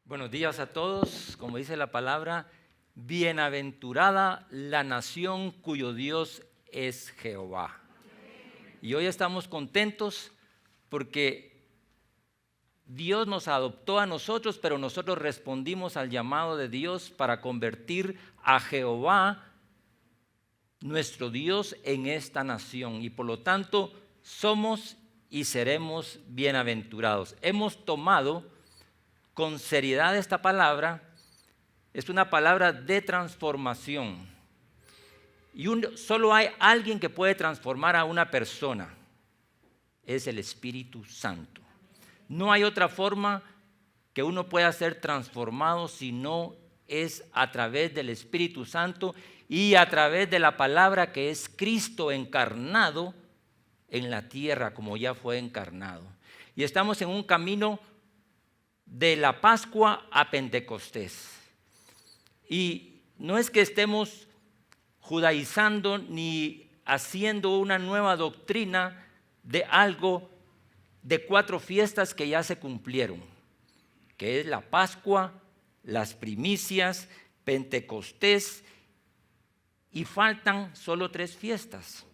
Buenos días a todos. Como dice la palabra, bienaventurada la nación cuyo Dios es Jehová. Y hoy estamos contentos porque Dios nos adoptó a nosotros, pero nosotros respondimos al llamado de Dios para convertir a Jehová, nuestro Dios, en esta nación. Y por lo tanto, somos y seremos bienaventurados. Hemos tomado con seriedad esta palabra. Es una palabra de transformación. Y solo hay alguien que puede transformar a una persona. Es el Espíritu Santo. No hay otra forma que uno pueda ser transformado si no es a través del Espíritu Santo y a través de la palabra que es Cristo encarnado en la tierra como ya fue encarnado. Y estamos en un camino de la Pascua a Pentecostés. Y no es que estemos judaizando ni haciendo una nueva doctrina de algo de 4 fiestas que ya se cumplieron, que es la Pascua, las primicias, Pentecostés, y faltan solo 3 fiestas.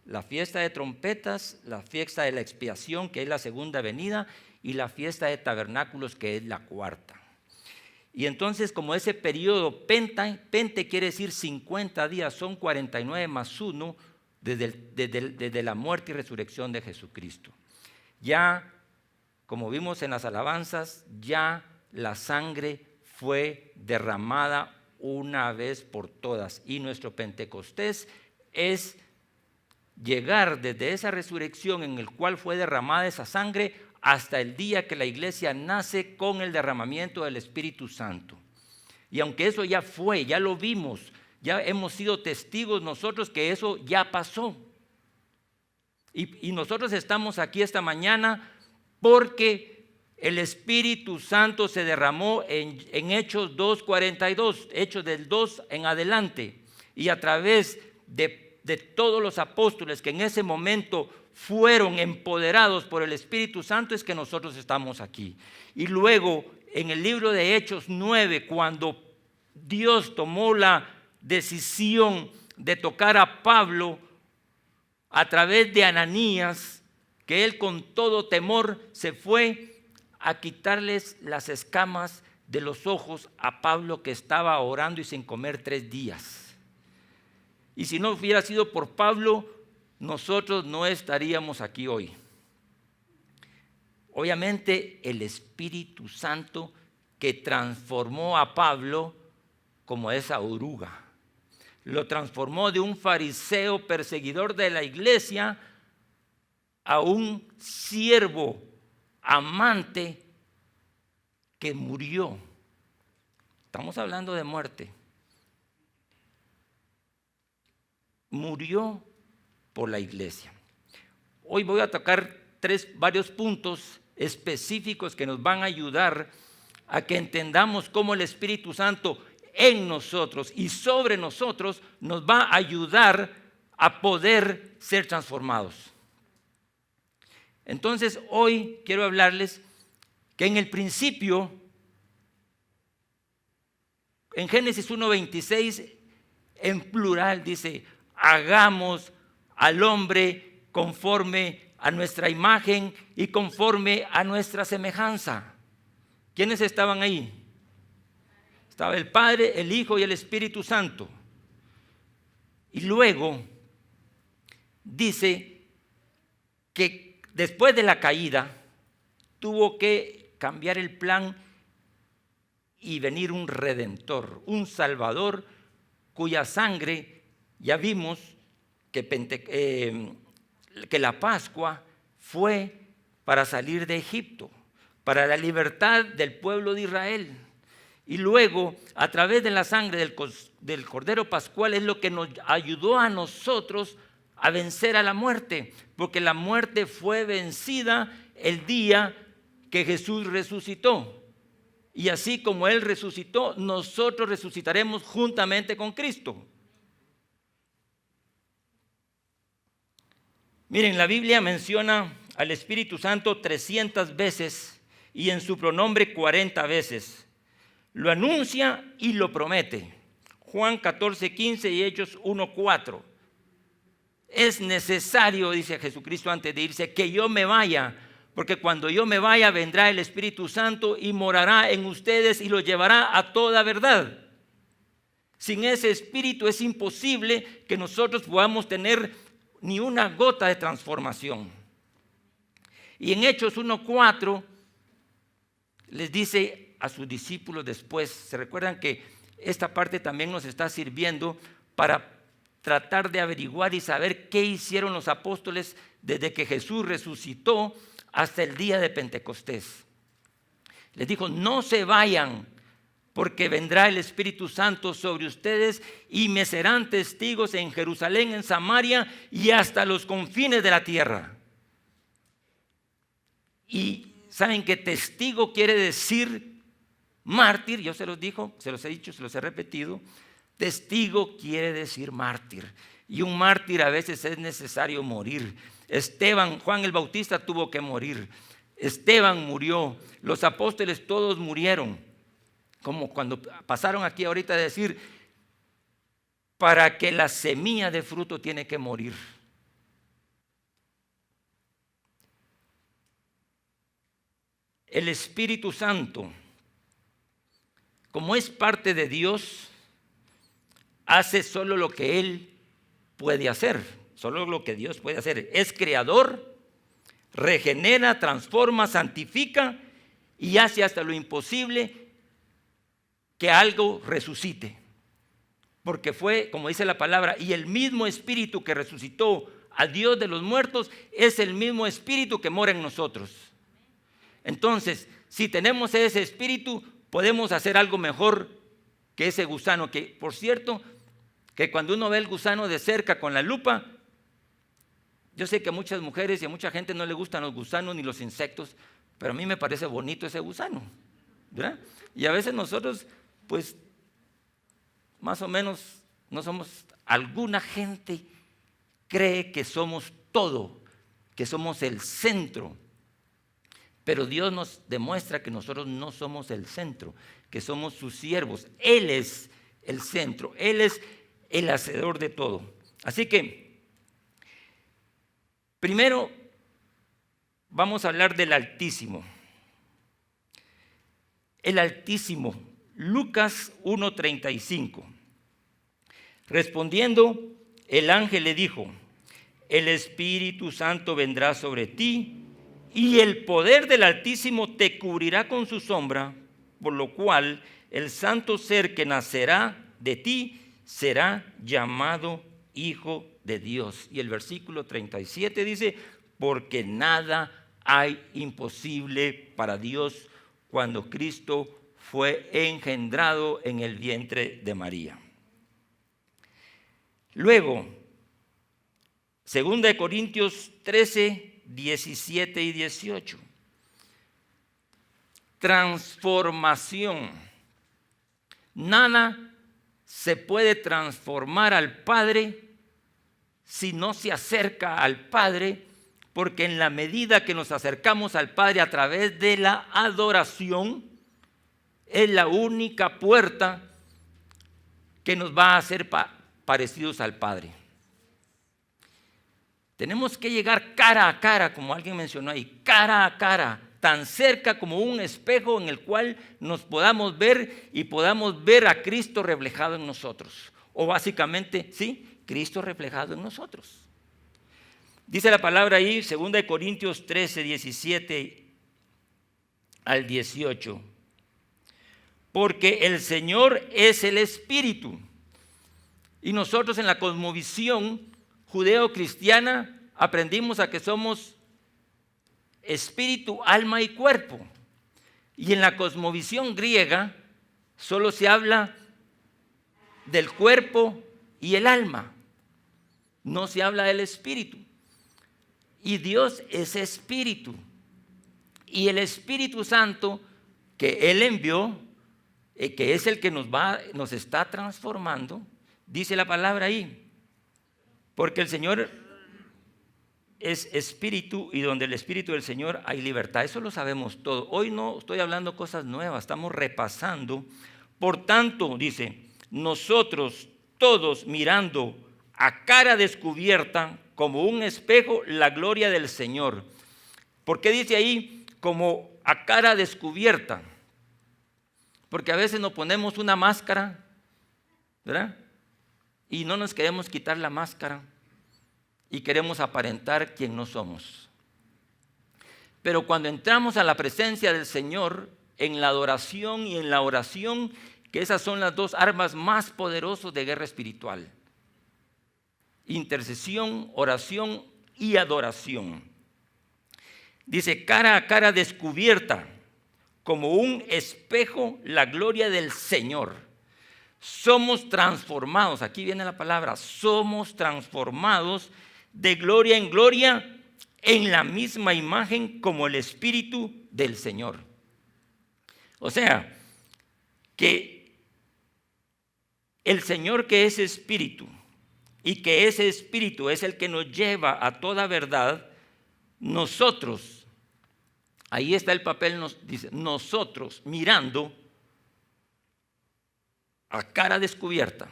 La fiesta de trompetas, la fiesta de la expiación, que es la segunda venida, y la fiesta de tabernáculos, que es la cuarta. Y entonces, como ese periodo, pente quiere decir 50 días, son 49 más 1 desde la muerte y resurrección de Jesucristo. Ya, como vimos en las alabanzas, ya la sangre fue derramada una vez por todas. Y nuestro Pentecostés es llegar desde esa resurrección en el cual fue derramada esa sangre hasta el día que la iglesia nace con el derramamiento del Espíritu Santo. Y aunque eso ya fue, ya lo vimos, ya hemos sido testigos nosotros que eso ya pasó. Y nosotros estamos aquí esta mañana porque el Espíritu Santo se derramó en Hechos 2:42, Hechos del 2 en adelante. Y a través de todos los apóstoles que en ese momento fueron empoderados por el Espíritu Santo es que nosotros estamos aquí. Y luego en el libro de Hechos 9, cuando Dios tomó la decisión de tocar a Pablo a través de Ananías, que él con todo temor se fue a quitarles las escamas de los ojos a Pablo, que estaba orando y sin comer 3 días. Y si no hubiera sido por Pablo, nosotros no estaríamos aquí hoy. Obviamente el Espíritu Santo que transformó a Pablo como esa oruga. Lo transformó de un fariseo perseguidor de la iglesia a un siervo amante que murió. Estamos hablando de muerte. Murió por la iglesia. Hoy voy a tocar varios puntos específicos que nos van a ayudar a que entendamos cómo el Espíritu Santo en nosotros y sobre nosotros nos va a ayudar a poder ser transformados. Entonces, hoy quiero hablarles que en el principio, en Génesis 1:26, en plural dice: hagamos al hombre conforme a nuestra imagen y conforme a nuestra semejanza. ¿Quiénes estaban ahí? Estaba el Padre, el Hijo y el Espíritu Santo. Y luego dice que después de la caída tuvo que cambiar el plan y venir un Redentor, un Salvador, cuya sangre ya vimos que la Pascua fue para salir de Egipto, para la libertad del pueblo de Israel. Y luego, a través de la sangre del Cordero Pascual, es lo que nos ayudó a nosotros a vencer a la muerte, porque la muerte fue vencida el día que Jesús resucitó. Y así como Él resucitó, nosotros resucitaremos juntamente con Cristo. Miren, la Biblia menciona al Espíritu Santo 300 veces y en su pronombre 40 veces. lo anuncia y lo promete. Juan 14:15 y Hechos 1:4. Es necesario, dice Jesucristo antes de irse, que yo me vaya, porque cuando yo me vaya vendrá el Espíritu Santo y morará en ustedes y los llevará a toda verdad. Sin ese Espíritu es imposible que nosotros podamos tener ni una gota de transformación. Y en Hechos 1:4 les dice a sus discípulos después, se recuerdan que esta parte también nos está sirviendo para tratar de averiguar y saber qué hicieron los apóstoles desde que Jesús resucitó hasta el día de Pentecostés. Les dijo, no se vayan, porque vendrá el Espíritu Santo sobre ustedes y me serán testigos en Jerusalén, en Samaria y hasta los confines de la tierra. Y saben que testigo quiere decir mártir, yo se los digo, se los he dicho, se los he repetido. Testigo quiere decir mártir. Y un mártir a veces es necesario morir. Juan el Bautista tuvo que morir. Esteban murió. Los apóstoles todos murieron. Como cuando pasaron aquí ahorita a decir, para que la semilla de fruto tiene que morir. El Espíritu Santo, como es parte de Dios, hace solo lo que Él puede hacer, solo lo que Dios puede hacer. Es creador, regenera, transforma, santifica y hace hasta lo imposible que algo resucite. Porque fue, como dice la palabra, y el mismo Espíritu que resucitó a Dios de los muertos es el mismo Espíritu que mora en nosotros. Entonces, si tenemos ese Espíritu, podemos hacer algo mejor que ese gusano, que por cierto, que cuando uno ve el gusano de cerca con la lupa, yo sé que a muchas mujeres y a mucha gente no le gustan los gusanos ni los insectos, pero a mí me parece bonito ese gusano, ¿verdad? Y a veces nosotros, pues, más o menos, no somos, alguna gente cree que somos todo, que somos el centro, pero Dios nos demuestra que nosotros no somos el centro, que somos sus siervos. Él es el centro, Él es el hacedor de todo. Así que, primero, vamos a hablar del Altísimo. El Altísimo, Lucas 1:35. Respondiendo, el ángel le dijo, el Espíritu Santo vendrá sobre ti y el poder del Altísimo te cubrirá con su sombra, por lo cual el santo ser que nacerá de ti será llamado Hijo de Dios. Y el versículo 37 dice, porque nada hay imposible para Dios cuando Cristo fue engendrado en el vientre de María. Luego, 2 Corintios 13, 17 y 18. Transformación. Nada se puede transformar al Padre si no se acerca al Padre, porque en la medida que nos acercamos al Padre a través de la adoración, es la única puerta que nos va a hacer parecidos al Padre. Tenemos que llegar cara a cara, como alguien mencionó ahí, cara a cara, tan cerca como un espejo en el cual nos podamos ver y podamos ver a Cristo reflejado en nosotros. O básicamente, sí, Cristo reflejado en nosotros. Dice la palabra ahí, 2 Corintios 13, 17 al 18. Porque el Señor es el Espíritu. Y nosotros en la cosmovisión judeo-cristiana aprendimos a que somos espíritu, alma y cuerpo. Y en la cosmovisión griega solo se habla del cuerpo y el alma. No se habla del espíritu. Y Dios es espíritu. Y el Espíritu Santo que Él envió, que es el que nos está transformando, dice la palabra ahí. Porque el Señor es espíritu y donde el espíritu del Señor hay libertad. Eso lo sabemos todo. Hoy no estoy hablando cosas nuevas, estamos repasando. Por tanto, dice, nosotros todos mirando a cara descubierta como un espejo la gloria del Señor. ¿Por qué dice ahí como a cara descubierta? Porque a veces nos ponemos una máscara, ¿verdad? Y no nos queremos quitar la máscara y queremos aparentar quien no somos. Pero cuando entramos a la presencia del Señor, en la adoración y en la oración, que esas son las dos armas más poderosas de guerra espiritual: intercesión, oración y adoración. Dice, cara a cara descubierta, como un espejo, la gloria del Señor. Somos transformados, aquí viene la palabra, somos transformados de gloria en gloria en la misma imagen como el Espíritu del Señor. O sea, que el Señor, que es Espíritu, y que ese Espíritu es el que nos lleva a toda verdad, nosotros, ahí está el papel, nos dice, nosotros mirando a cara descubierta.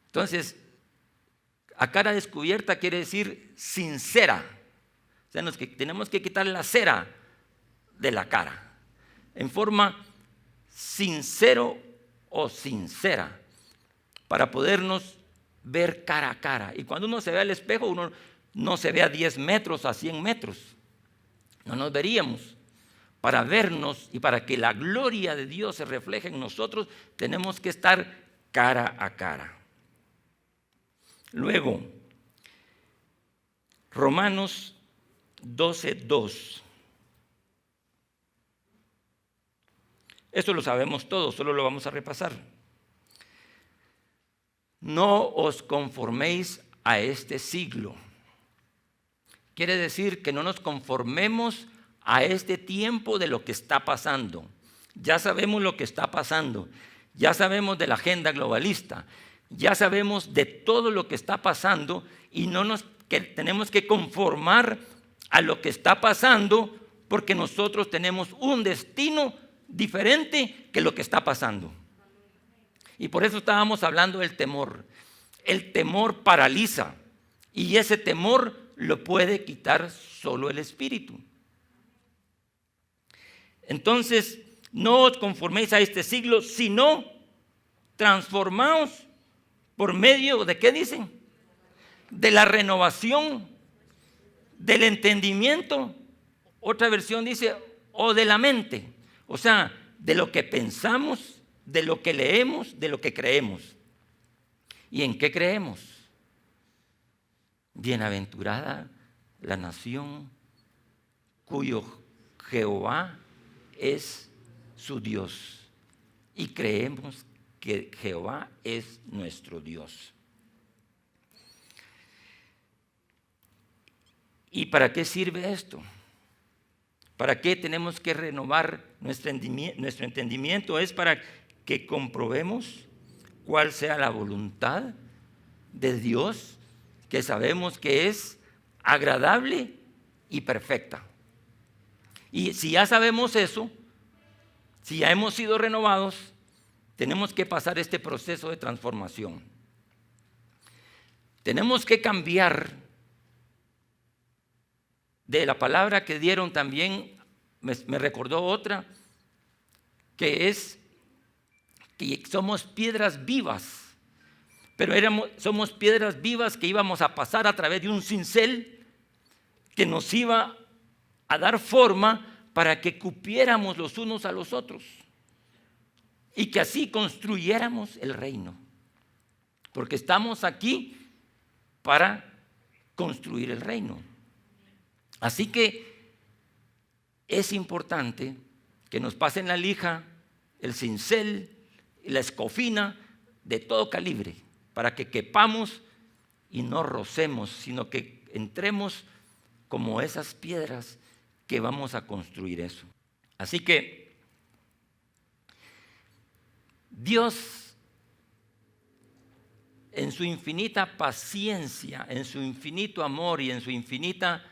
Entonces, a cara descubierta quiere decir sincera. O sea, tenemos que quitar la cera de la cara, en forma sincero o sincera, para podernos ver cara a cara. Y cuando uno se ve al espejo, uno no se ve a 10 metros, a 100 metros. No nos veríamos. Para vernos y para que la gloria de Dios se refleje en nosotros, tenemos que estar cara a cara. Luego, Romanos 12:2. Esto lo sabemos todos, solo lo vamos a repasar. No os conforméis a este siglo. Quiere decir que no nos conformemos a este tiempo de lo que está pasando. Ya sabemos lo que está pasando. Ya sabemos de la agenda globalista. Ya sabemos de todo lo que está pasando y no nos tenemos que conformar a lo que está pasando, porque nosotros tenemos un destino diferente que lo que está pasando. Y por eso estábamos hablando del temor. El temor paraliza y ese temor lo puede quitar solo el Espíritu. Entonces, no os conforméis a este siglo, sino transformaos por medio de, ¿qué dicen? De la renovación, del entendimiento. Otra versión dice, o de la mente. O sea, de lo que pensamos, de lo que leemos, de lo que creemos. ¿Y en qué creemos? Bienaventurada la nación cuyo Jehová es su Dios. Y creemos que Jehová es nuestro Dios. ¿Y para qué sirve esto? ¿Para qué tenemos que renovar nuestro entendimiento? Es para que comprobemos cuál sea la voluntad de Dios, que sabemos que es agradable y perfecta. Y si ya sabemos eso, si ya hemos sido renovados, tenemos que pasar este proceso de transformación. Tenemos que cambiar de la palabra que dieron también, me recordó otra, que es que somos piedras vivas, pero somos piedras vivas que íbamos a pasar a través de un cincel que nos iba a dar forma para que cupiéramos los unos a los otros y que así construyéramos el reino, porque estamos aquí para construir el reino. Así que es importante que nos pasen la lija, el cincel y la escofina de todo calibre, para que quepamos y no rocemos, sino que entremos como esas piedras que vamos a construir eso. Así que Dios en su infinita paciencia, en su infinito amor y en su infinita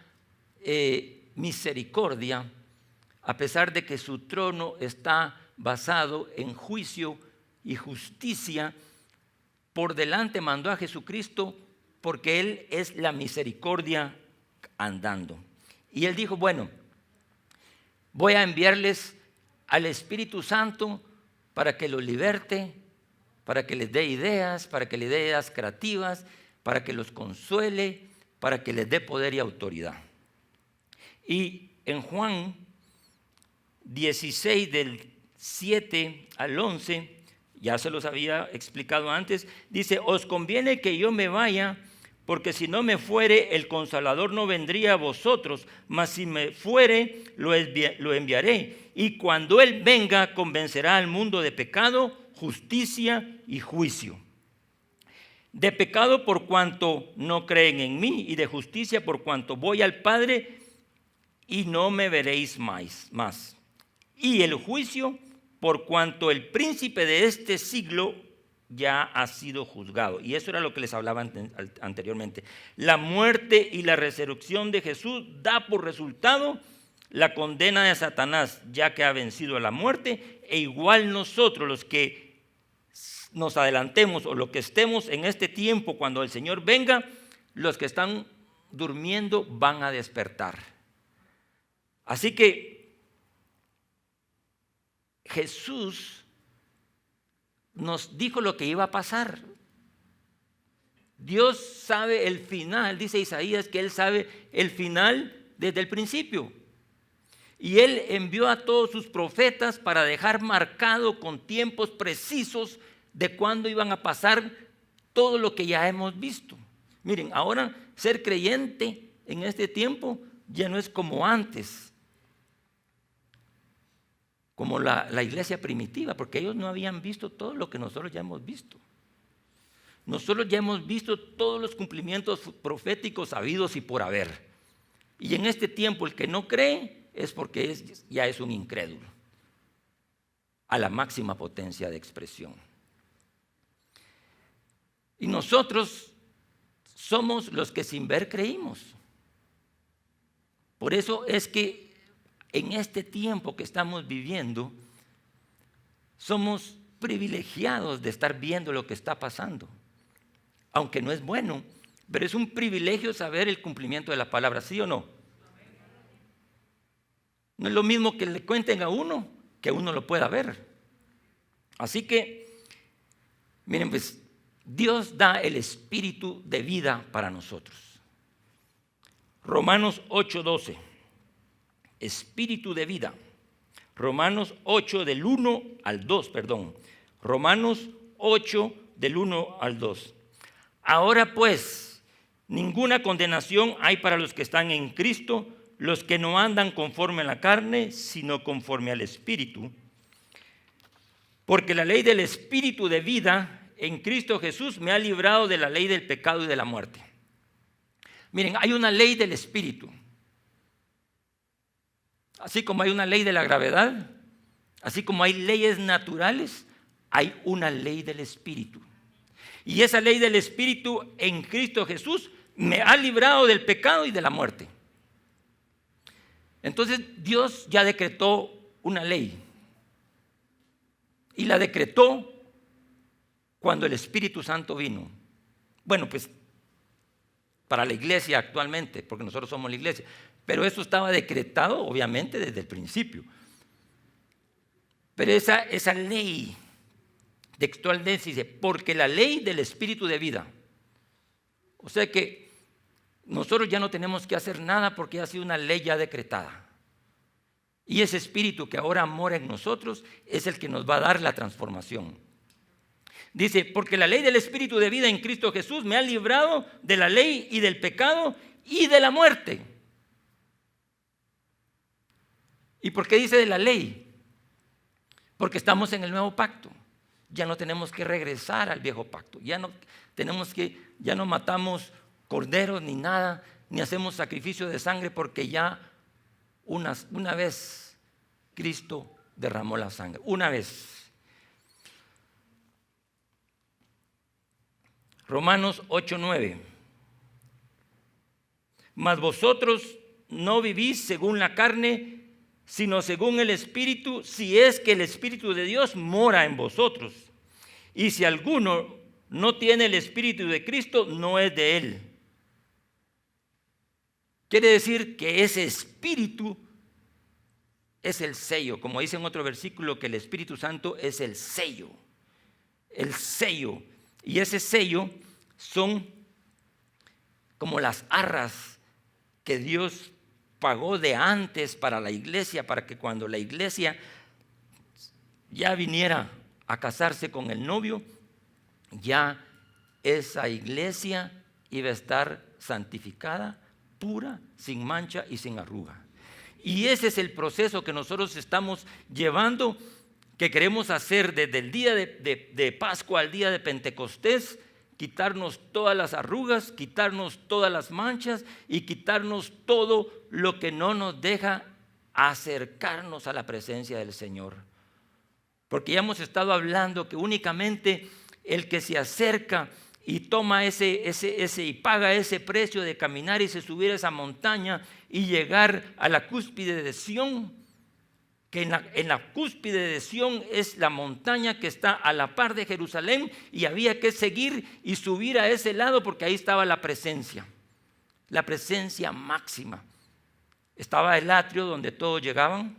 misericordia, a pesar de que su trono está basado en juicio y justicia, por delante mandó a Jesucristo porque Él es la misericordia andando. Y Él dijo, bueno, voy a enviarles al Espíritu Santo para que los liberte, para que les dé ideas, para que les dé ideas creativas, para que los consuele, para que les dé poder y autoridad. Y en Juan 16 del 7 al 11, ya se los había explicado antes, dice, os conviene que yo me vaya, porque si no me fuere, el Consolador no vendría a vosotros, mas si me fuere, lo enviaré. Y cuando Él venga, convencerá al mundo de pecado, justicia y juicio. De pecado por cuanto no creen en mí, y de justicia por cuanto voy al Padre y no me veréis más. Y el juicio por cuanto el príncipe de este siglo ya ha sido juzgado. Y eso era lo que les hablaba anteriormente. La muerte y la resurrección de Jesús da por resultado la condena de Satanás, ya que ha vencido a la muerte, e igual nosotros los que nos adelantemos o los que estemos en este tiempo cuando el Señor venga, los que están durmiendo van a despertar. Así que Jesús nos dijo lo que iba a pasar. Dios sabe el final, dice Isaías que Él sabe el final desde el principio. Y Él envió a todos sus profetas para dejar marcado con tiempos precisos de cuándo iban a pasar todo lo que ya hemos visto. Miren, ahora ser creyente en este tiempo ya no es como antes, como la iglesia primitiva, porque ellos no habían visto todo lo que nosotros ya hemos visto. Nosotros ya hemos visto todos los cumplimientos proféticos habidos y por haber. Y en este tiempo el que no cree es porque ya es un incrédulo, a la máxima potencia de expresión. Y nosotros somos los que sin ver creímos. Por eso es que en este tiempo que estamos viviendo, somos privilegiados de estar viendo lo que está pasando. Aunque no es bueno, pero es un privilegio saber el cumplimiento de la palabra, ¿sí o no? No es lo mismo que le cuenten a uno, que uno lo pueda ver. Así que, miren, pues, Dios da el espíritu de vida para nosotros. Romanos 8:12. Espíritu de vida. Romanos 8 del 1 al 2, perdón. Romanos 8 del 1 al 2. Ahora pues, ninguna condenación hay para los que están en Cristo, los que no andan conforme a la carne, sino conforme al Espíritu. Porque la ley del Espíritu de vida en Cristo Jesús me ha librado de la ley del pecado y de la muerte. Miren, hay una ley del Espíritu. Así como hay una ley de la gravedad, así como hay leyes naturales, hay una ley del Espíritu. Y esa ley del Espíritu en Cristo Jesús me ha librado del pecado y de la muerte. Entonces Dios ya decretó una ley. Y la decretó cuando el Espíritu Santo vino. Bueno, pues para la iglesia actualmente, porque nosotros somos la iglesia. Pero eso estaba decretado obviamente desde el principio. Pero esa ley textualmente dice, porque la ley del Espíritu de vida. O sea que nosotros ya no tenemos que hacer nada porque ha sido una ley ya decretada. Y ese Espíritu que ahora mora en nosotros es el que nos va a dar la transformación. Dice, porque la ley del Espíritu de vida en Cristo Jesús me ha librado de la ley y del pecado y de la muerte. ¿Y por qué dice de la ley? Porque estamos en el nuevo pacto. Ya no tenemos que regresar al viejo pacto. Ya no matamos corderos ni nada, ni hacemos sacrificio de sangre, porque ya una vez Cristo derramó la sangre. Una vez. Romanos 8:9. Mas vosotros no vivís según la carne, sino según el Espíritu, si es que el Espíritu de Dios mora en vosotros. Y si alguno no tiene el Espíritu de Cristo, no es de él. Quiere decir que ese Espíritu es el sello, como dice en otro versículo, que el Espíritu Santo es el sello. El sello. Y ese sello son como las arras que Dios pagó de antes para la iglesia, para que cuando la iglesia ya viniera a casarse con el novio, ya esa iglesia iba a estar santificada, pura, sin mancha y sin arruga. Y ese es el proceso que nosotros estamos llevando, que queremos hacer desde el día de Pascua al día de Pentecostés, quitarnos todas las arrugas, quitarnos todas las manchas y quitarnos todo lo que no nos deja acercarnos a la presencia del Señor. Porque ya hemos estado hablando que únicamente el que se acerca y toma y paga ese precio de caminar y se subir a esa montaña y llegar a la cúspide de Sión, que en la cúspide de Sión es la montaña que está a la par de Jerusalén, y había que seguir y subir a ese lado porque ahí estaba la presencia máxima. Estaba el atrio donde todos llegaban,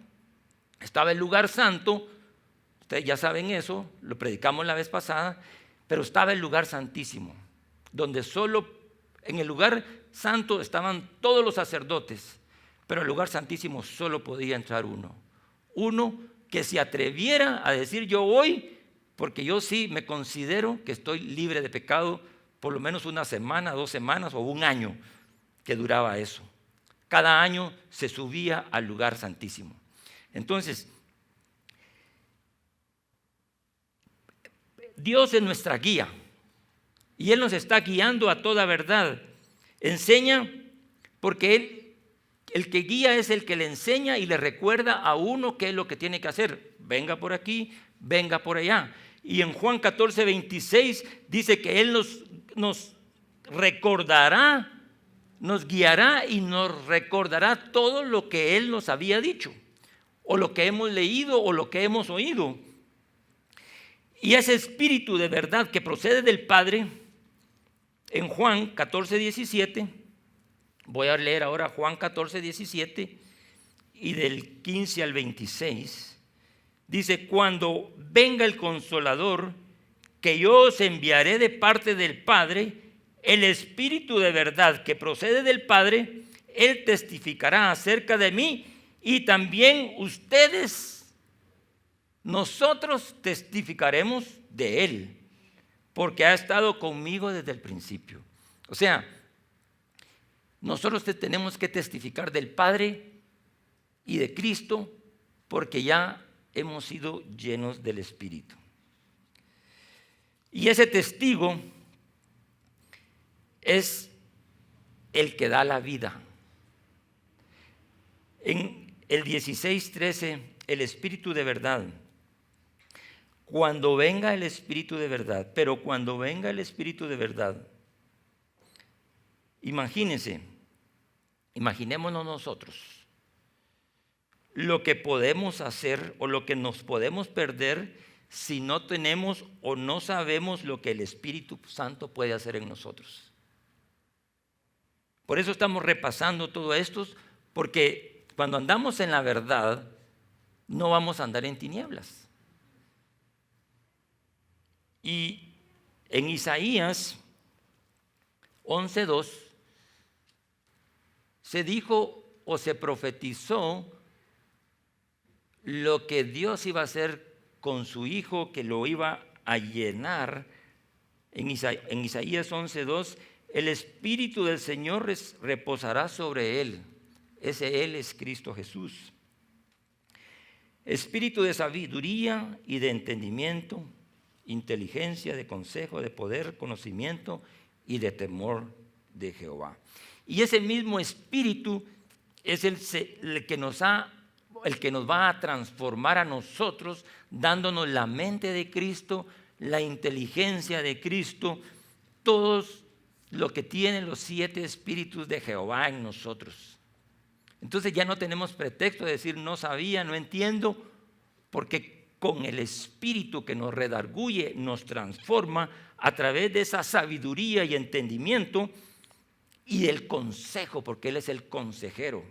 estaba el lugar santo, ustedes ya saben eso, lo predicamos la vez pasada, pero estaba el lugar santísimo, donde solo en el lugar santo estaban todos los sacerdotes, pero el lugar santísimo solo podía entrar uno que se atreviera a decir yo voy, porque yo sí me considero que estoy libre de pecado, por lo menos una semana, 2 semanas o un año que duraba eso. Cada año se subía al lugar santísimo. Entonces, Dios es nuestra guía y Él nos está guiando a toda verdad. Enseña porque el que guía es el que le enseña y le recuerda a uno qué es lo que tiene que hacer. Venga por aquí, venga por allá. Y en Juan 14:26 dice que Él nos recordará, nos guiará y nos recordará todo lo que Él nos había dicho, o lo que hemos leído o lo que hemos oído. Y ese Espíritu de verdad que procede del Padre, en Juan 14:17, voy a leer ahora Juan 14:17 y del 15 al 26, dice: cuando venga el Consolador, que yo os enviaré de parte del Padre, el Espíritu de verdad que procede del Padre, Él testificará acerca de mí, y también nosotros testificaremos de Él, porque ha estado conmigo desde el principio. O sea, nosotros tenemos que testificar del Padre y de Cristo, porque ya hemos sido llenos del Espíritu. Y ese testigo es el que da la vida. En el 16:13, el Espíritu de verdad. Cuando venga el Espíritu de verdad, pero cuando venga el Espíritu de verdad, imaginémonos nosotros lo que podemos hacer o lo que nos podemos perder si no tenemos o no sabemos lo que el Espíritu Santo puede hacer en nosotros. Por eso estamos repasando todo esto, porque cuando andamos en la verdad no vamos a andar en tinieblas. Y en Isaías 11:2 se dijo o se profetizó lo que Dios iba a hacer con su Hijo, que lo iba a llenar. En Isaías 11:2, el Espíritu del Señor reposará sobre él. Ese Él es Cristo Jesús. Espíritu de sabiduría y de entendimiento, inteligencia, de consejo, de poder, conocimiento y de temor de Jehová. Y ese mismo Espíritu es el que nos va a transformar a nosotros, dándonos la mente de Cristo, la inteligencia de Cristo, todos lo que tienen los 7 espíritus de Jehová en nosotros. Entonces ya no tenemos pretexto de decir no sabía, no entiendo, porque con el espíritu que nos redarguye, nos transforma a través de esa sabiduría y entendimiento y del consejo, porque Él es el consejero,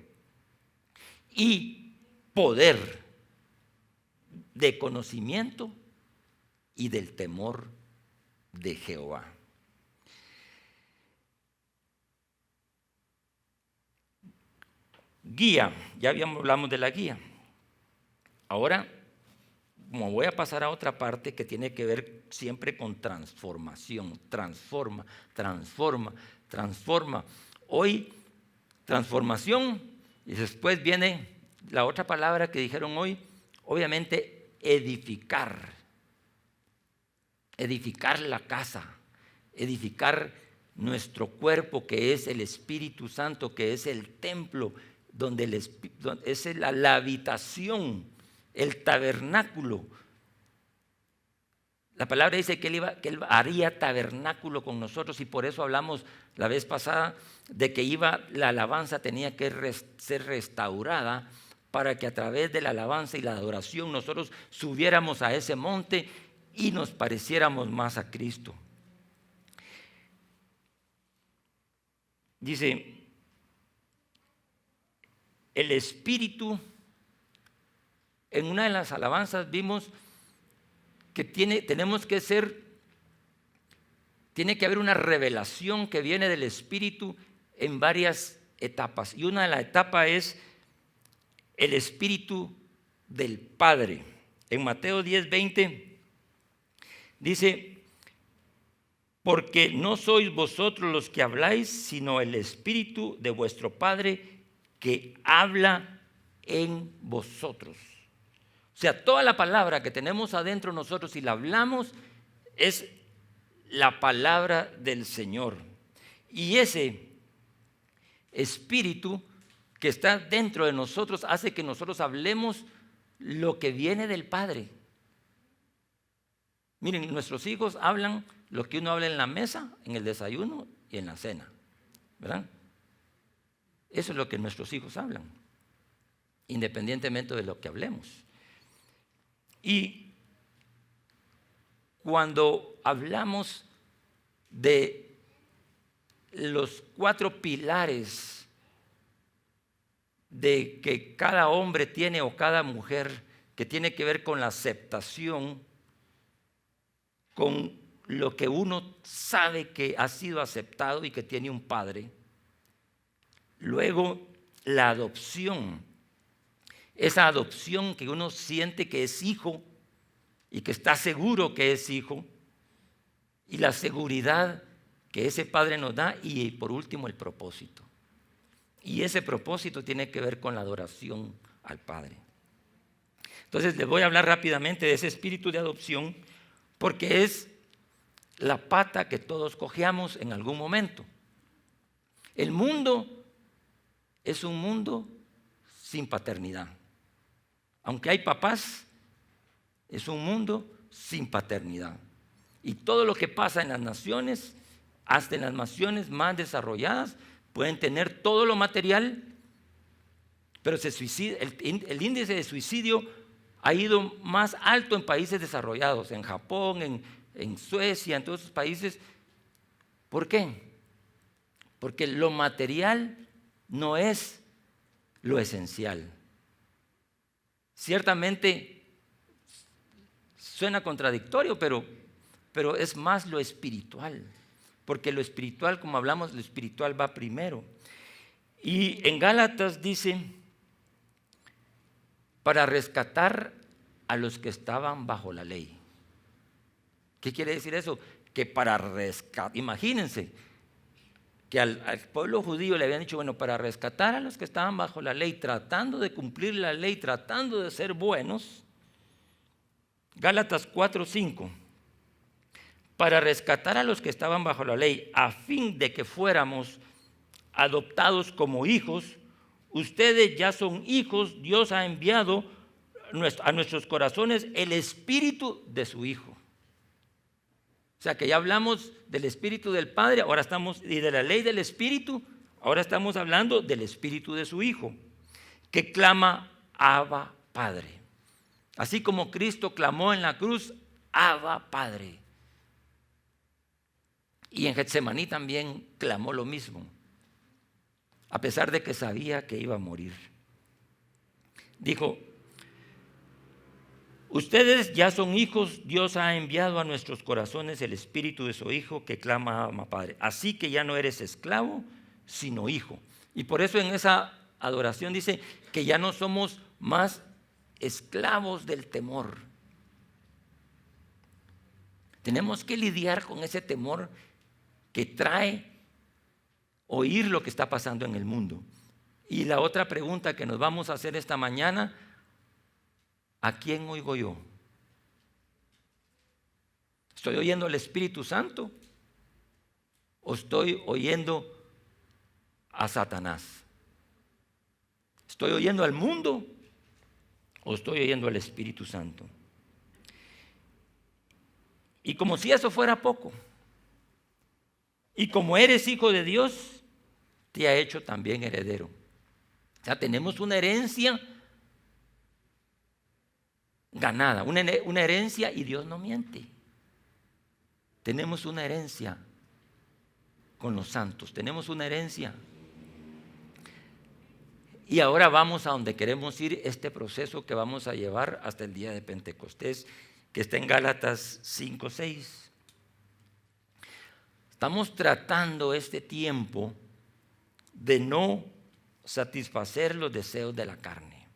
y poder de conocimiento y del temor de Jehová. Guía, ya hablamos de la guía. Ahora, como voy a pasar a otra parte que tiene que ver siempre con transformación, transforma. Hoy, transformación, y después viene la otra palabra que dijeron hoy, obviamente edificar. Edificar la casa, edificar nuestro cuerpo que es el Espíritu Santo, que es el templo, donde es la habitación, el tabernáculo. La palabra dice que él haría tabernáculo con nosotros, y por eso hablamos la vez pasada de que la alabanza tenía que ser restaurada para que a través de la alabanza y la adoración nosotros subiéramos a ese monte y nos pareciéramos más a Cristo. Dice, el Espíritu, en una de las alabanzas vimos que tiene que haber una revelación que viene del Espíritu en varias etapas. Y una de las etapas es el Espíritu del Padre. En Mateo 10:20 dice, porque no sois vosotros los que habláis, sino el Espíritu de vuestro Padre que habla en vosotros. O sea, toda la palabra que tenemos adentro nosotros y la hablamos es la palabra del Señor. Y ese Espíritu que está dentro de nosotros hace que nosotros hablemos lo que viene del Padre. Miren, nuestros hijos hablan lo que uno habla en la mesa, en el desayuno y en la cena, ¿verdad? Eso es lo que nuestros hijos hablan, independientemente de lo que hablemos. Y cuando hablamos de los 4 pilares de que cada hombre tiene o cada mujer, que tiene que ver con la aceptación, con lo que uno sabe que ha sido aceptado y que tiene un padre. Luego, la adopción. Esa adopción que uno siente que es hijo y que está seguro que es hijo. Y la seguridad que ese padre nos da. Y por último, el propósito. Y ese propósito tiene que ver con la adoración al Padre. Entonces, les voy a hablar rápidamente de ese espíritu de adopción, porque es la pata que todos cojeamos en algún momento. El mundo es un mundo sin paternidad. Aunque hay papás, es un mundo sin paternidad. Y todo lo que pasa en las naciones, hasta en las naciones más desarrolladas, pueden tener todo lo material, pero el índice de suicidio ha ido más alto en países desarrollados, en Japón, en Suecia, en todos esos países. ¿Por qué? Porque lo material no es lo esencial. Ciertamente suena contradictorio, pero es más lo espiritual. Porque lo espiritual, como hablamos, lo espiritual va primero. Y en Gálatas dice, para rescatar a los que estaban bajo la ley. ¿Qué quiere decir eso? Que para rescatar, imagínense, que al pueblo judío le habían dicho, bueno, para rescatar a los que estaban bajo la ley, tratando de cumplir la ley, tratando de ser buenos, Gálatas 4:5, para rescatar a los que estaban bajo la ley, a fin de que fuéramos adoptados como hijos, ustedes ya son hijos, Dios ha enviado a nuestros corazones el espíritu de su Hijo. O sea que ya hablamos del Espíritu del Padre, ahora estamos, y de la ley del Espíritu, ahora estamos hablando del Espíritu de su Hijo, que clama, Abba, Padre. Así como Cristo clamó en la cruz, Abba, Padre. Y en Getsemaní también clamó lo mismo, a pesar de que sabía que iba a morir. Dijo, ustedes ya son hijos, Dios ha enviado a nuestros corazones el Espíritu de su Hijo que clama, Abba, Padre. Así que ya no eres esclavo, sino hijo. Y por eso en esa adoración dice que ya no somos más esclavos del temor. Tenemos que lidiar con ese temor que trae oír lo que está pasando en el mundo. Y la otra pregunta que nos vamos a hacer esta mañana, ¿a quién oigo yo? ¿Estoy oyendo al Espíritu Santo o estoy oyendo a Satanás? ¿Estoy oyendo al mundo o estoy oyendo al Espíritu Santo? Y como si eso fuera poco, y como eres hijo de Dios, te ha hecho también heredero. O sea, tenemos una herencia ganada, una herencia, y Dios no miente. Tenemos una herencia con los santos, tenemos una herencia. Y ahora vamos a donde queremos ir, este proceso que vamos a llevar hasta el día de Pentecostés, que está en Gálatas 5:6. Estamos tratando este tiempo de no satisfacer los deseos de la carne.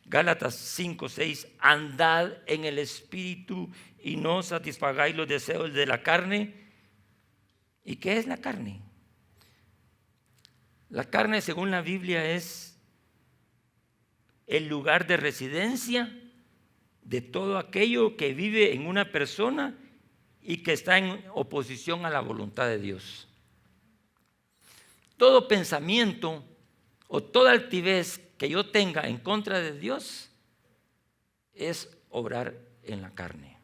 Gálatas 5:6, andad en el Espíritu y no satisfagáis los deseos de la carne. ¿Y qué es la carne? La carne, según la Biblia, es el lugar de residencia de todo aquello que vive en una persona y que está en oposición a la voluntad de Dios. Todo pensamiento o toda altivez que yo tenga en contra de Dios es obrar en la carne.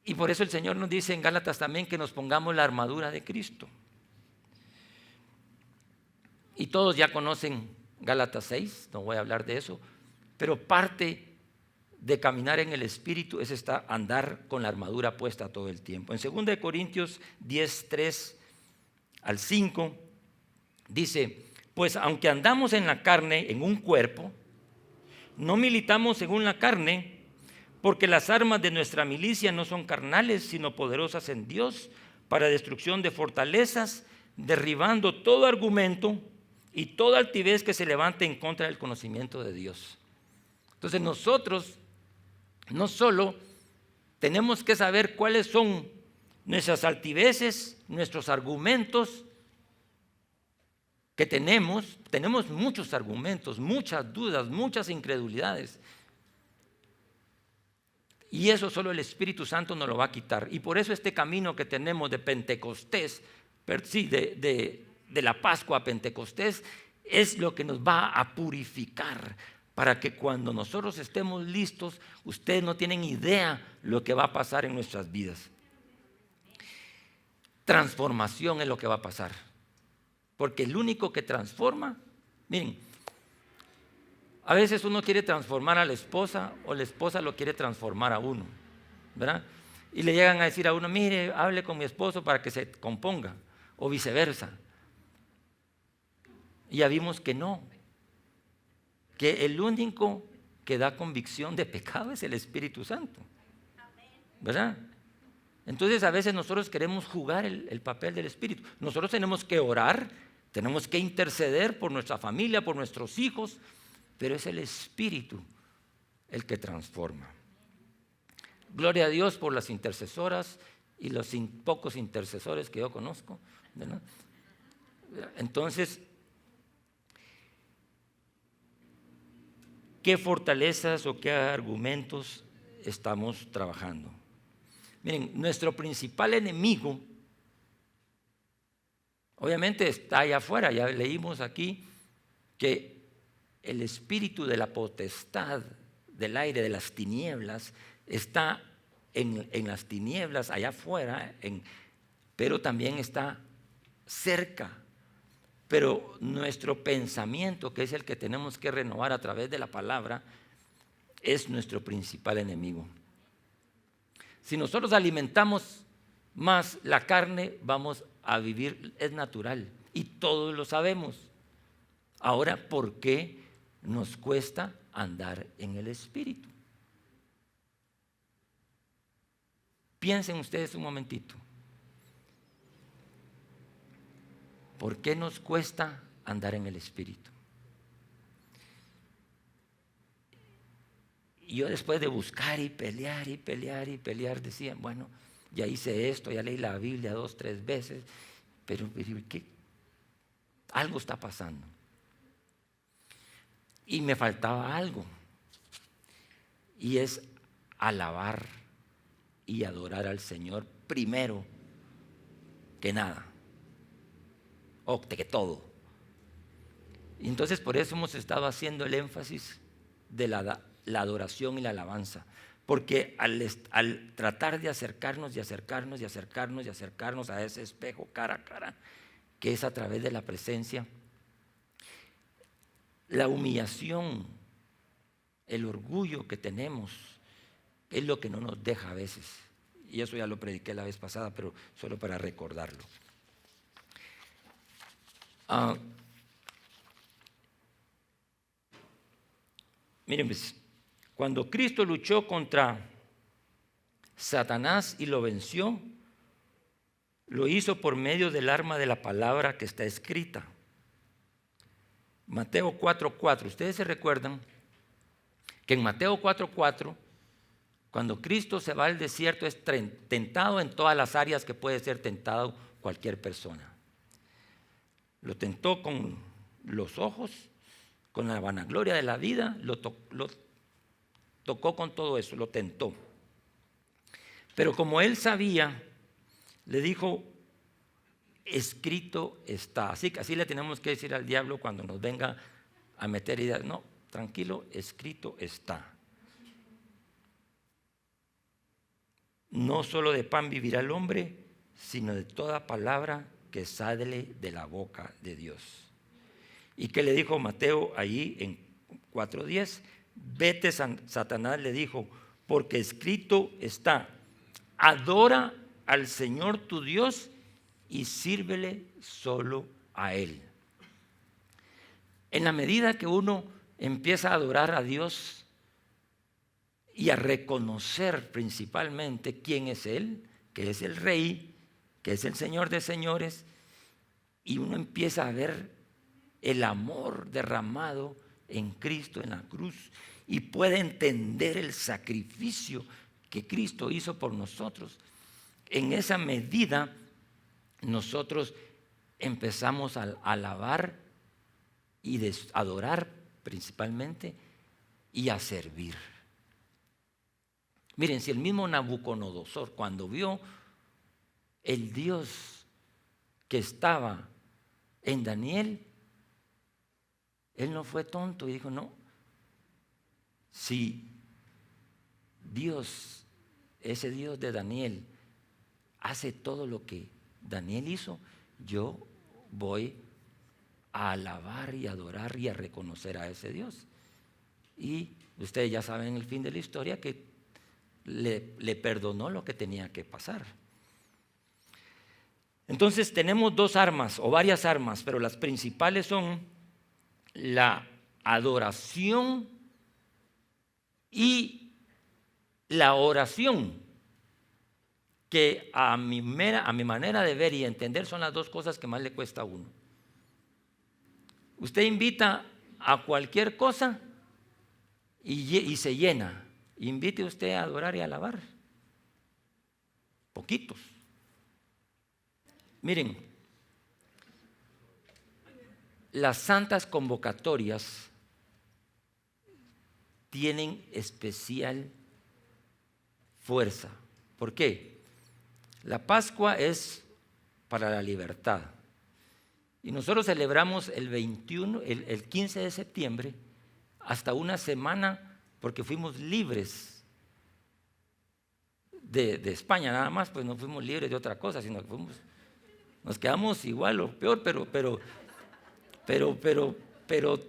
Y por eso el Señor nos dice en Gálatas también que nos pongamos la armadura de Cristo. Y todos ya conocen Gálatas 6, no voy a hablar de eso, pero parte de caminar en el Espíritu es andar con la armadura puesta todo el tiempo. En 2 Corintios 10:3 al 5 dice, pues aunque andamos en la carne, en un cuerpo, no militamos según la carne, porque las armas de nuestra milicia no son carnales, sino poderosas en Dios para destrucción de fortalezas, derribando todo argumento y toda altivez que se levante en contra del conocimiento de Dios. Entonces nosotros no solo tenemos que saber cuáles son nuestras altiveces, nuestros argumentos que tenemos muchos argumentos, muchas dudas, muchas incredulidades. Y eso solo el Espíritu Santo nos lo va a quitar. Y por eso este camino que tenemos de Pentecostés, de la Pascua a Pentecostés, es lo que nos va a purificar, para que cuando nosotros estemos listos, ustedes no tienen idea lo que va a pasar en nuestras vidas. Transformación es lo que va a pasar. Porque el único que transforma, miren, a veces uno quiere transformar a la esposa o la esposa lo quiere transformar a uno, ¿verdad? Y le llegan a decir a uno, mire, hable con mi esposo para que se componga, o viceversa. Y ya vimos que no, que el único que da convicción de pecado es el Espíritu Santo, ¿verdad? Entonces a veces nosotros queremos jugar el papel del Espíritu. Nosotros tenemos que orar, tenemos que interceder por nuestra familia, por nuestros hijos, pero es el Espíritu el que transforma. Gloria a Dios por las intercesoras y los pocos intercesores que yo conozco, ¿verdad? Entonces, ¿qué fortalezas o qué argumentos estamos trabajando? Miren, nuestro principal enemigo, obviamente está allá afuera. Ya leímos aquí que el espíritu de la potestad del aire, de las tinieblas, está en las tinieblas, allá afuera, pero también está cerca. Pero nuestro pensamiento, que es el que tenemos que renovar a través de la palabra, es nuestro principal enemigo. Si nosotros alimentamos más la carne, vamos a vivir, es natural, y todos lo sabemos. Ahora, ¿por qué nos cuesta andar en el Espíritu? Piensen ustedes un momentito. ¿Por qué nos cuesta andar en el Espíritu? Y yo, después de buscar y pelear y pelear y pelear, decía, bueno, ya hice esto, ya leí la Biblia 2, 3 veces, pero ¿qué? Algo está pasando. Y me faltaba algo, y es alabar y adorar al Señor primero que nada, o que todo. Y entonces por eso hemos estado haciendo el énfasis de la adoración y la alabanza, porque al tratar de acercarnos y acercarnos y acercarnos y acercarnos a ese espejo cara a cara, que es a través de la presencia, la humillación, el orgullo que tenemos, es lo que no nos deja a veces. Y eso ya lo prediqué la vez pasada, pero solo para recordarlo. Miren, pues, cuando Cristo luchó contra Satanás y lo venció, lo hizo por medio del arma de la palabra que está escrita. Mateo 4:4. Ustedes se recuerdan que en Mateo 4:4, cuando Cristo se va al desierto, es tentado en todas las áreas que puede ser tentado cualquier persona. Lo tentó con los ojos, con la vanagloria de la vida, lo tocó con todo eso, lo tentó. Pero como él sabía, le dijo, escrito está. Así le tenemos que decir al diablo cuando nos venga a meter ideas. No, tranquilo, escrito está. No solo de pan vivirá el hombre, sino de toda palabra que sale de la boca de Dios. ¿Y qué le dijo Mateo ahí en 4:10? Vete, Satanás, le dijo, porque escrito está, adora al Señor tu Dios y sírvele solo a Él. En la medida que uno empieza a adorar a Dios y a reconocer principalmente quién es Él, que es el Rey, que es el Señor de señores, y uno empieza a ver el amor derramado en Cristo en la cruz y puede entender el sacrificio que Cristo hizo por nosotros, en esa medida nosotros empezamos a alabar y adorar principalmente y a servir. Miren, si el mismo Nabucodonosor, cuando vio el Dios que estaba en Daniel, él no fue tonto y dijo, no, si Dios, ese Dios de Daniel, hace todo lo que Daniel hizo, yo voy a alabar y adorar y a reconocer a ese Dios. Y ustedes ya saben el fin de la historia, que le perdonó lo que tenía que pasar. Entonces tenemos dos armas o varias armas, pero las principales son la adoración y la oración, que a mi manera de ver y entender son las dos cosas que más le cuesta a uno. Usted invita a cualquier cosa y se llena. Invite usted a adorar y a alabar. Poquitos. Miren, las santas convocatorias tienen especial fuerza. ¿Por qué? La Pascua es para la libertad. Y nosotros celebramos el 15 de septiembre, hasta una semana, porque fuimos libres de España nada más, pues no fuimos libres de otra cosa, sino que nos quedamos igual o peor, pero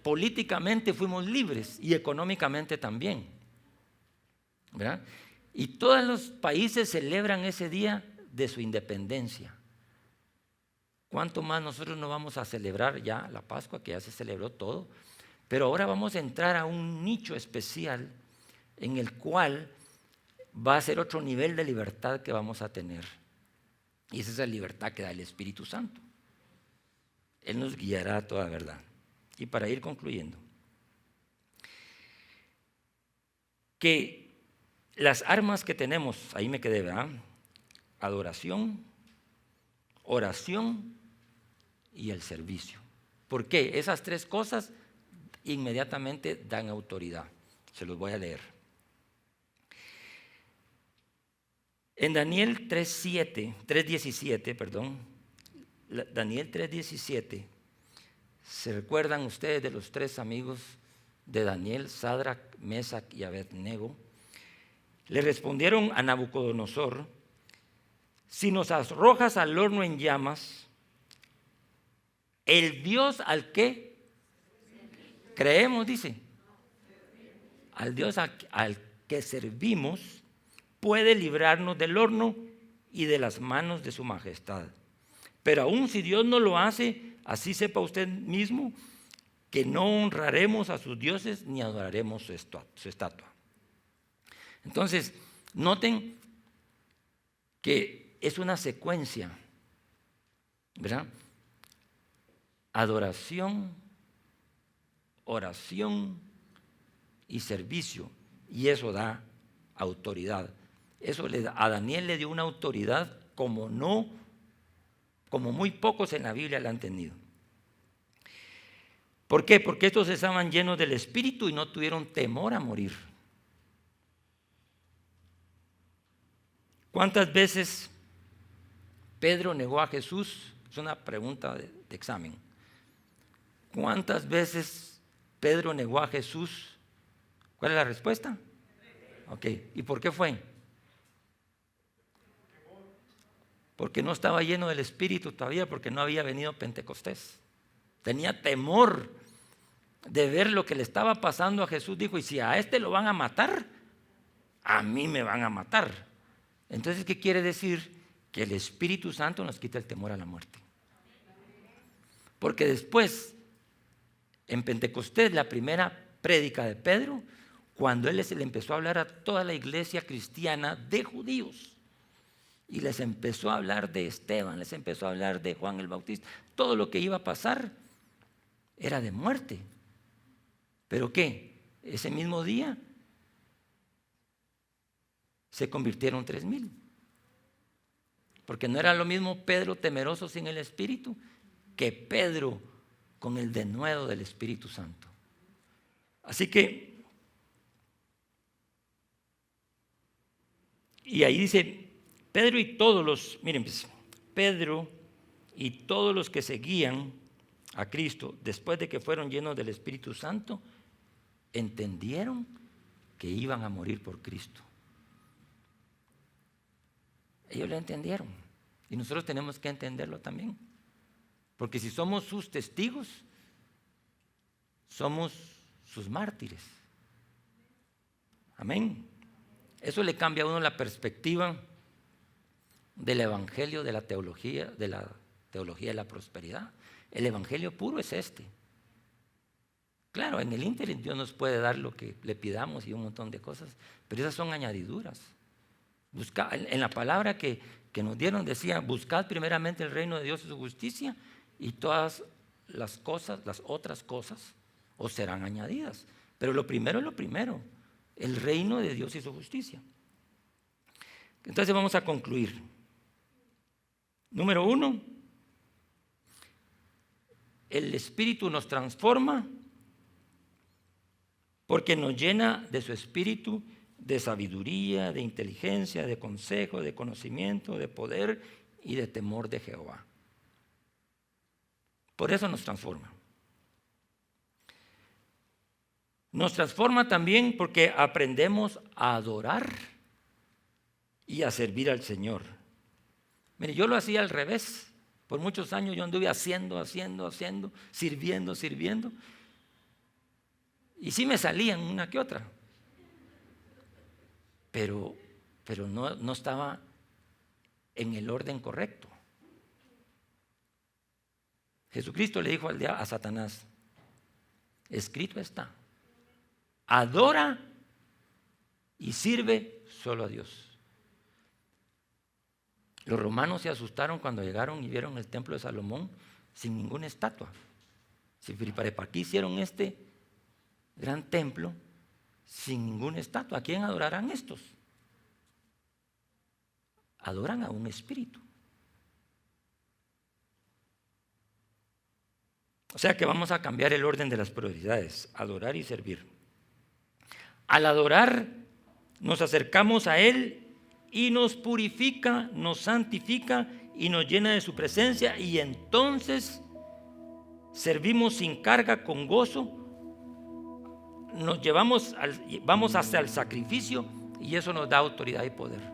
políticamente fuimos libres y económicamente también, ¿verdad? Y todos los países celebran ese día de su independencia. ¿Cuánto más nosotros no vamos a celebrar ya la Pascua, que ya se celebró todo? Pero ahora vamos a entrar a un nicho especial en el cual va a ser otro nivel de libertad que vamos a tener. Y esa es la libertad que da el Espíritu Santo. Él nos guiará a toda verdad. Y para ir concluyendo, que las armas que tenemos, ahí me quedé, ¿verdad? Adoración, oración y el servicio. ¿Por qué? Esas tres cosas inmediatamente dan autoridad. Se los voy a leer. En Daniel 3:17, Daniel 3:17, ¿se recuerdan ustedes de los tres amigos de Daniel, Sadrac, Mesac y Abednego? Le respondieron a Nabucodonosor: si nos arrojas al horno en llamas, el Dios al que creemos, dice, al Dios al que servimos, puede librarnos del horno y de las manos de su majestad. Pero aún si Dios no lo hace, así sepa usted mismo que no honraremos a sus dioses ni adoraremos su estatua. Entonces, noten que es una secuencia, ¿verdad? Adoración, oración y servicio. Y eso da autoridad. Eso a Daniel le dio una autoridad como muy pocos en la Biblia la han tenido. ¿Por qué? Porque estos estaban llenos del Espíritu y no tuvieron temor a morir. ¿Cuántas veces Pedro negó a Jesús? Es una pregunta de examen. ¿Cuántas veces Pedro negó a Jesús? ¿Cuál es la respuesta? Ok, ¿y por qué fue? Porque no estaba lleno del Espíritu todavía, porque no había venido Pentecostés. Tenía temor de ver lo que le estaba pasando a Jesús. Dijo, y si a este lo van a matar, a mí me van a matar. Entonces, ¿qué quiere decir? Que el Espíritu Santo nos quita el temor a la muerte. Porque después, en Pentecostés, la primera prédica de Pedro, cuando él le empezó a hablar a toda la iglesia cristiana de judíos, y les empezó a hablar de Esteban, les empezó a hablar de Juan el Bautista, todo lo que iba a pasar era de muerte. ¿Pero qué? Ese mismo día se convirtieron 3,000. Porque no era lo mismo Pedro temeroso sin el Espíritu que Pedro con el denuedo del Espíritu Santo. Así que, y ahí dice, Pedro y todos los, miren, Pedro y todos los que seguían a Cristo, después de que fueron llenos del Espíritu Santo, entendieron que iban a morir por Cristo. Ellos lo entendieron y nosotros tenemos que entenderlo también, porque si somos sus testigos, somos sus mártires. Amén. Eso le cambia a uno la perspectiva del evangelio, de la teología de la prosperidad. El evangelio puro es este. Claro, en el ínterin Dios nos puede dar lo que le pidamos y un montón de cosas, pero esas son añadiduras. En la palabra que nos dieron decía, buscad primeramente el reino de Dios y su justicia, y todas las cosas, las otras cosas, os serán añadidas. Pero lo primero es lo primero, el reino de Dios y su justicia. Entonces vamos a concluir. Número 1, el Espíritu nos transforma porque nos llena de su Espíritu, de sabiduría, de inteligencia, de consejo, de conocimiento, de poder y de temor de Jehová. Por eso nos transforma. Nos transforma también porque aprendemos a adorar y a servir al Señor. Mire, yo lo hacía al revés. Por muchos años yo anduve haciendo, sirviendo. Y sí me salían una que otra. Pero no estaba en el orden correcto. Jesucristo le dijo a Satanás: escrito está, adora y sirve solo a Dios. Los romanos se asustaron cuando llegaron y vieron el templo de Salomón sin ninguna estatua. ¿Para qué hicieron este gran templo sin ninguna estatua? ¿A quién adorarán estos? Adoran a un espíritu. O sea que vamos a cambiar el orden de las prioridades: adorar y servir. Al adorar nos acercamos a Él y nos purifica, nos santifica y nos llena de su presencia, y entonces servimos sin carga, con gozo. Vamos hasta el sacrificio, y eso nos da autoridad y poder.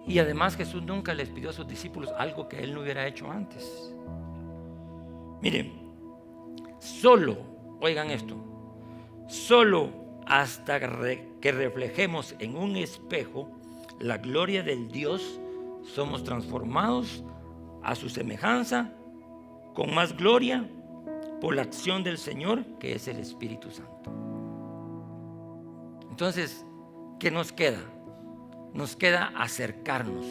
Y además Jesús nunca les pidió a sus discípulos algo que Él no hubiera hecho antes. Miren, oigan esto, solo hasta que reflejemos en un espejo la gloria del Dios, somos transformados a su semejanza con más gloria por la acción del Señor, que es el Espíritu Santo. Entonces, ¿qué nos queda? Nos queda acercarnos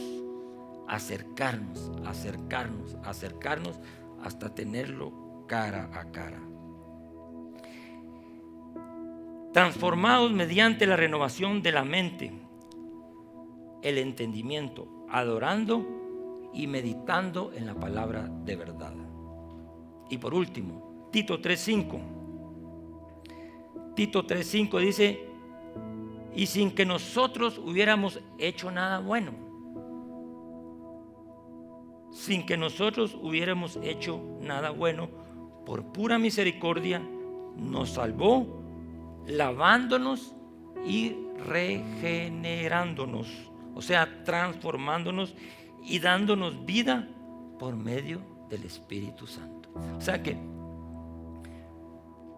hasta tenerlo cara a cara. Transformados mediante la renovación de la mente, el entendimiento, adorando y meditando en la palabra de verdad. Y por último, Tito 3:5 dice: y sin que nosotros hubiéramos hecho nada bueno, por pura misericordia nos salvó, lavándonos y regenerándonos, o sea, transformándonos y dándonos vida por medio del Espíritu Santo. O sea que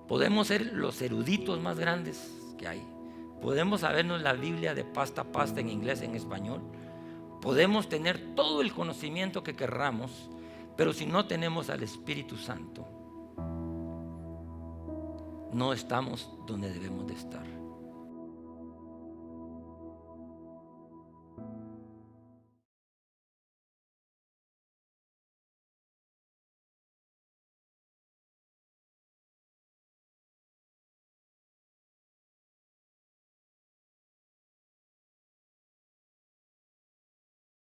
podemos ser los eruditos más grandes que hay, podemos sabernos la Biblia de pasta a pasta, en inglés, en español, podemos tener todo el conocimiento que querramos, pero si no tenemos al Espíritu Santo, no estamos donde debemos de estar.